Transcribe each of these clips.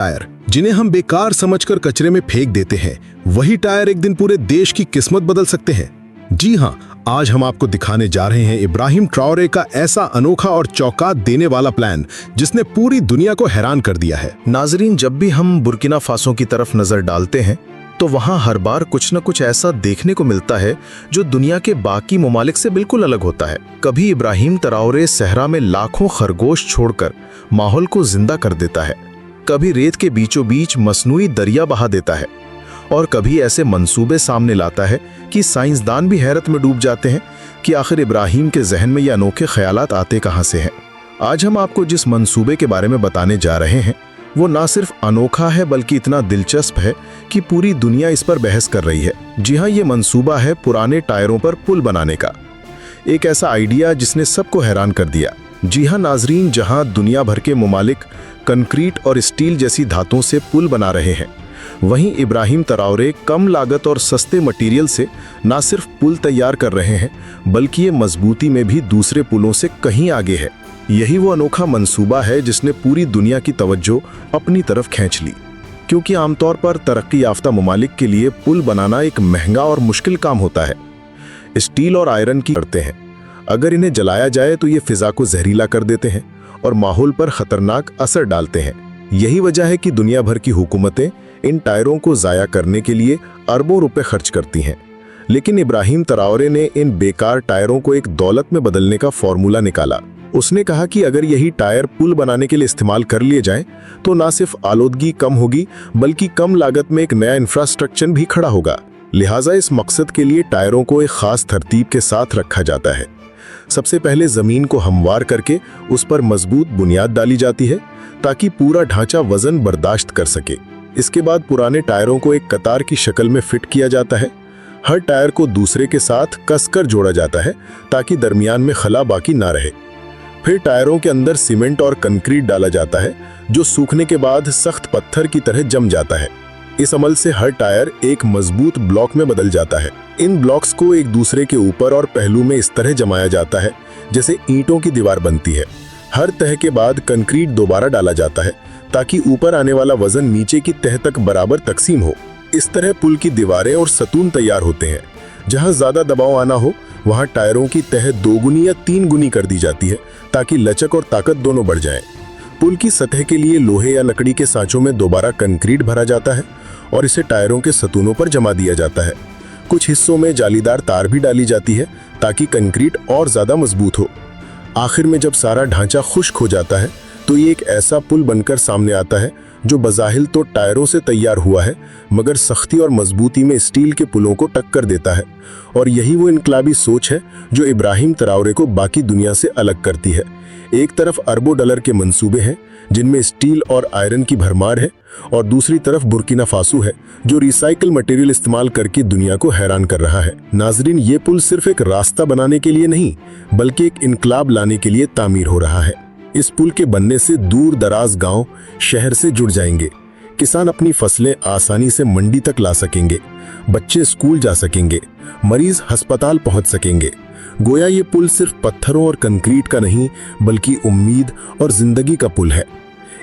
Tyre जिन्हें हम बेकार समझकर कचरे में फेंक देते हैं, वही टायर एक दिन पूरे देश की किस्मत बदल सकते हैं। जी हां, आज हम आपको दिखाने जा रहे हैं इब्राहिम ट्राओरे का ऐसा अनोखा और चौंका देने वाला प्लान जिसने पूरी दुनिया को हैरान कर दिया है। नाजरीन, जब भी हम बुर्किना फासो की तरफ नजर डालते हैं तो वहां हर बार कुछ न कुछ ऐसा देखने को मिलता है जो दुनिया के बाकी ममालिक से बिल्कुल अलग होता है। कभी इब्राहिम ट्राओरे सहरा में लाखों खरगोश छोड़कर माहौल को जिंदा कर देता है, कभी रेत के बीचों बीच मसनूई दरिया बहा देता है, और कभी ऐसे मंसूबे सामने लाता है कि साइंसदान भी हैरत में डूब जाते हैं कि आखिर इब्राहिम के जहन में ये अनोखे ख्यालात आते कहां से हैं। आज हम आपको जिस मंसूबे के बारे में बताने जा रहे हैं वो ना सिर्फ अनोखा है बल्कि इतना दिलचस्प है कि पूरी दुनिया इस पर बहस कर रही है। जी हाँ, ये मंसूबा है पुराने टायरों पर पुल बनाने का। एक ऐसा आइडिया जिसने सबको हैरान कर दिया। जी हाँ नाजरीन, जहाँ दुनिया भर के ममालिक कंक्रीट और स्टील जैसी धातुओं से पुल बना रहे हैं, वहीं इब्राहिम ट्राओरे कम लागत और सस्ते मटेरियल से ना सिर्फ पुल तैयार कर रहे हैं बल्कि ये मजबूती में भी दूसरे पुलों से कहीं आगे है। यही वो अनोखा मंसूबा है जिसने पूरी दुनिया की तवज्जो अपनी तरफ खींच ली, क्योंकि आमतौर पर तरक्की याफ्ता ममालिक के लिए पुल बनाना एक महंगा और मुश्किल काम होता है। स्टील और आयरन की करते हैं, अगर इन्हें जलाया जाए तो ये फिजा को जहरीला कर देते हैं और माहौल पर खतरनाक असर डालते हैं। यही वजह है कि दुनिया भर की हुकूमतें इन टायरों को ज़ाया करने के लिए अरबों रुपए खर्च करती हैं। लेकिन इब्राहिम ट्राओरे ने इन बेकार टायरों को एक दौलत में बदलने का फॉर्मूला निकाला। उसने कहा कि अगर यही टायर पुल बनाने के लिए इस्तेमाल कर लिए जाएं, तो ना सिर्फ आलूदगी कम होगी बल्कि कम लागत में एक नया इंफ्रास्ट्रक्चर भी खड़ा होगा। लिहाजा इस मकसद के लिए टायरों को एक खास तरतीब के साथ रखा जाता है। सबसे पहले जमीन को हमवार करके उस पर मजबूत बुनियाद डाली जाती है ताकि पूरा ढांचा वजन बर्दाश्त कर सके। इसके बाद पुराने टायरों को एक कतार की शक्ल में फिट किया जाता है। हर टायर को दूसरे के साथ कसकर जोड़ा जाता है ताकि दरमियान में खला बाकी ना रहे। फिर टायरों के अंदर सीमेंट और कंक्रीट डाला जाता है जो सूखने के बाद सख्त पत्थर की तरह जम जाता है। इस अमल से हर टायर एक मजबूत ब्लॉक में बदल जाता है। इन ब्लॉक्स को एक दूसरे के ऊपर और पहलू में इस तरह जमाया जाता है जैसे ईंटों की दीवार बनती है। हर तह के बाद कंक्रीट दोबारा डाला जाता है ताकि ऊपर आने वाला वजन नीचे की तह तक बराबर तकसीम हो। इस तरह पुल की दीवारें और सतून तैयार होते हैं। जहां ज्यादा दबाव आना हो वहां टायरों की तह 2 गुनी या 3 गुनी कर दी जाती है ताकि लचक और ताकत दोनों बढ़ जाएं। पुल की सतह के लिए लोहे या लकड़ी के सांचों में दोबारा कंक्रीट भरा जाता है और इसे टायरों के सतूनों पर जमा दिया जाता है। कुछ हिस्सों में जालीदार तार भी डाली जाती है ताकि कंक्रीट और ज्यादा मजबूत हो। आखिर में जब सारा ढांचा खुश्क हो जाता है तो ये एक ऐसा पुल बनकर सामने आता है जो बज़ाहिर तो टायरों से तैयार हुआ है मगर सख्ती और मजबूती में स्टील के पुलों को टक्कर देता है। और यही वो इनकलाबी सोच है जो इब्राहिम ट्राओरे को बाकी दुनिया से अलग करती है। एक तरफ अरबों डॉलर के मंसूबे हैं जिनमें स्टील और आयरन की भरमार है, और दूसरी तरफ बुर्किना फासो है जो रिसाइकल मटेरियल इस्तेमाल करके दुनिया को हैरान कर रहा है। नाजरीन, ये पुल सिर्फ एक रास्ता बनाने के लिए नहीं बल्कि एक इनकलाब लाने के लिए तामीर हो रहा है। इस पुल के बनने से दूर दराज गांव शहर से जुड़ जाएंगे, किसान अपनी फसलें आसानी से मंडी तक ला सकेंगे, बच्चे स्कूल जा सकेंगे, मरीज अस्पताल पहुंच सकेंगे। गोया ये पुल सिर्फ पत्थरों और कंक्रीट का नहीं बल्कि उम्मीद और जिंदगी का पुल है।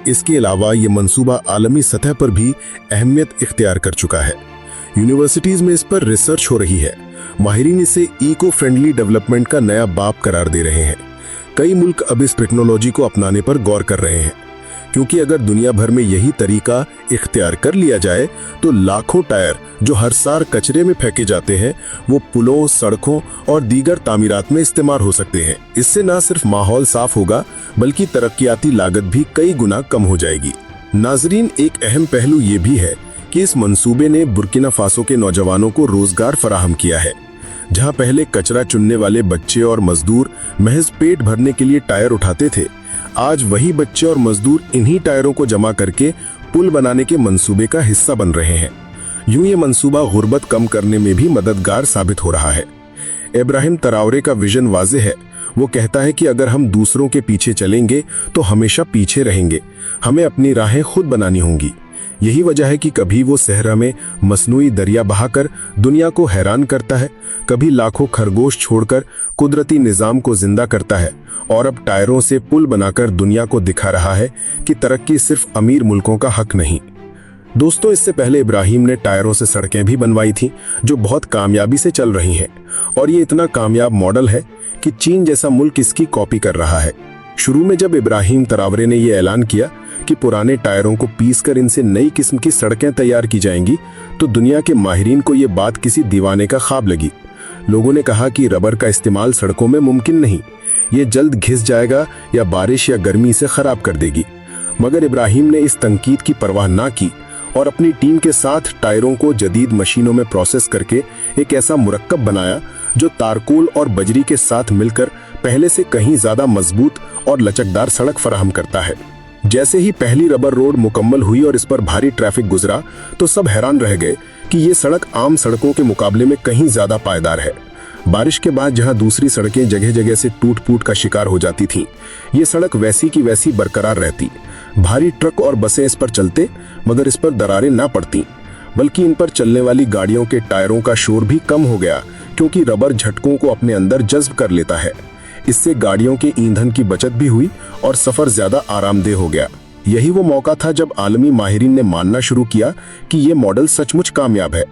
इसके अलावा ये मंसूबा आलमी सतह पर भी अहमियत इख्तियार कर चुका है। यूनिवर्सिटीज में इस पर रिसर्च हो रही है। माहिरीन इसे इको फ्रेंडली डेवलपमेंट का नया बाब करार दे रहे हैं। कई मुल्क अब इस टेक्नोलॉजी को अपनाने पर गौर कर रहे हैं, क्योंकि अगर दुनिया भर में यही तरीका इख्तियार कर लिया जाए तो लाखों टायर जो हर साल कचरे में फेंके जाते हैं वो पुलों, सड़कों और दीगर तामीरात में इस्तेमाल हो सकते हैं। इससे न सिर्फ माहौल साफ होगा बल्कि तरक्याती लागत भी कई गुना कम हो जाएगी। नाजरीन, एक अहम पहलू ये भी है कि इस मंसूबे ने बुर्किना फासो के नौजवानों को रोजगार फराहम किया है। जहां पहले कचरा चुनने वाले बच्चे और मजदूर महज पेट भरने के लिए टायर उठाते थे, आज वही बच्चे और मजदूर इन्हीं टायरों को जमा करके पुल बनाने के मंसूबे का हिस्सा बन रहे हैं। यूं ये मंसूबा गुर्बत कम करने में भी मददगार साबित हो रहा है। इब्राहिम ट्राओरे का विजन वाज़ेह है। वो कहता है कि अगर हम दूसरों के पीछे चलेंगे तो हमेशा पीछे रहेंगे। हमें अपनी राहें खुद बनानी होंगी। यही वजह है कि कभी वो सहरा में मसनूई दरिया बहाकर दुनिया को हैरान करता है, कभी लाखों खरगोश छोड़कर कुदरती निज़ाम को जिंदा करता है, और अब टायरों से पुल बनाकर दुनिया को दिखा रहा है कि तरक्की सिर्फ अमीर मुल्कों का हक नहीं। दोस्तों, इससे पहले इब्राहिम ने टायरों से सड़कें भी बनवाई थी जो बहुत कामयाबी से चल रही हैं, और ये इतना कामयाब मॉडल है कि चीन जैसा मुल्क इसकी कॉपी कर रहा है। शुरू में जब इब्राहिम ट्राओरे ने यह ऐलान किया कि पुराने टायरों को पीसकर इनसे नई किस्म की सड़कें तैयार की जाएंगी, तो दुनिया के माहिरीन को यह बात किसी दीवाने का ख्वाब लगी। लोगों ने कहा कि रबर का इस्तेमाल सड़कों में मुमकिन नहीं, ये जल्द घिस जाएगा या बारिश या गर्मी से खराब कर देगी। मगर इब्राहिम ने इस तंकीद की परवाह ना की और अपनी टीम के साथ टायरों को जदीद मशीनों में प्रोसेस करके एक ऐसा मुरक्कब बनाया जो तारकोल और बजरी के साथ मिलकर पहले से कहीं ज्यादा मजबूत और लचकदार सड़क फराहम करता है। जैसे ही पहली रबर रोड मुकम्मल हुई और इस पर भारी ट्रैफिक गुजरा, तो सब हैरान रह गए कि ये सड़क आम सड़कों के मुकाबले में कहीं ज्यादा पायदार है। बारिश के बाद जहां दूसरी सड़कें जगह जगह से टूट फूट का शिकार हो जाती थीं, ये सड़क वैसी की वैसी बरकरार रहती। भारी ट्रक और बसें इस पर चलते, मगर इस पर दरारें ना पड़ती, बल्कि इन पर चलने वाली गाड़ियों के टायरों का शोर भी कम हो गया, क्योंकि रबर झटकों को अपने अंदर जज्ब कर लेता है। इससे गाड़ियों के ईंधन की बचत भी हुई और सफर ज्यादा आरामदेह हो गया। यही वो मौका था जब आलमी माहिरीन ने मानना शुरू किया कि ये मॉडल सचमुच कामयाब है।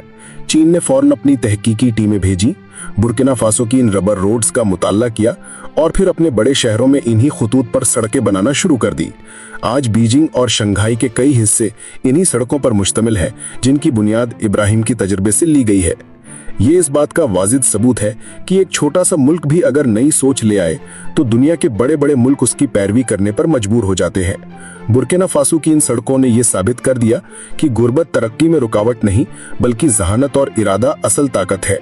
चीन ने फौरन अपनी तहकीकी टीमें भेजी, बुर्किना फासो की इन रबर रोड्स का मुताला किया और फिर अपने बड़े शहरों में इन्हीं खतूत पर सड़कें बनाना शुरू कर दी। आज बीजिंग और शंघाई के कई हिस्से इन्हीं सड़कों पर मुश्तमिल है, जिनकी बुनियाद इब्राहिम की तजुर्बे से ली गई है। ये इस बात का वाजिद सबूत है कि एक छोटा सा मुल्क भी अगर नई सोच ले आए तो दुनिया के बड़े बड़े मुल्क उसकी पैरवी करने पर मजबूर हो जाते हैं। बुर्किना फासो की इन सड़कों ने यह साबित कर दिया कि गुर्बत तरक्की में रुकावट नहीं, बल्कि जहानत और इरादा असल ताकत है।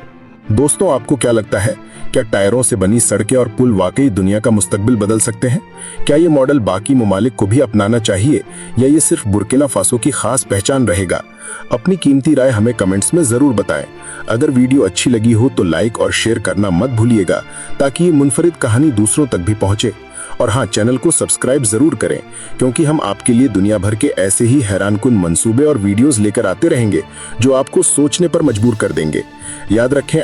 दोस्तों, आपको क्या लगता है, क्या टायरों से बनी सड़कें और पुल वाकई दुनिया का मुस्तकबिल बदल सकते हैं? क्या ये मॉडल बाकी ममालिक को भी अपनाना चाहिए, या ये सिर्फ बुर्किना फासो की खास पहचान रहेगा? अपनी कीमती राय हमें कमेंट्स में जरूर बताएं। अगर वीडियो अच्छी लगी हो तो लाइक और शेयर करना मत भूलिएगा, ताकि ये मुनफरिद कहानी दूसरों तक भी पहुंचे। और हाँ, चैनल को सब्सक्राइब जरूर करें, क्योंकि हम आपके लिए दुनिया भर के ऐसे ही हैरानकुन मंसूबे और वीडियोस लेकर आते रहेंगे जो आपको सोचने पर मजबूर कर देंगे। याद रखें,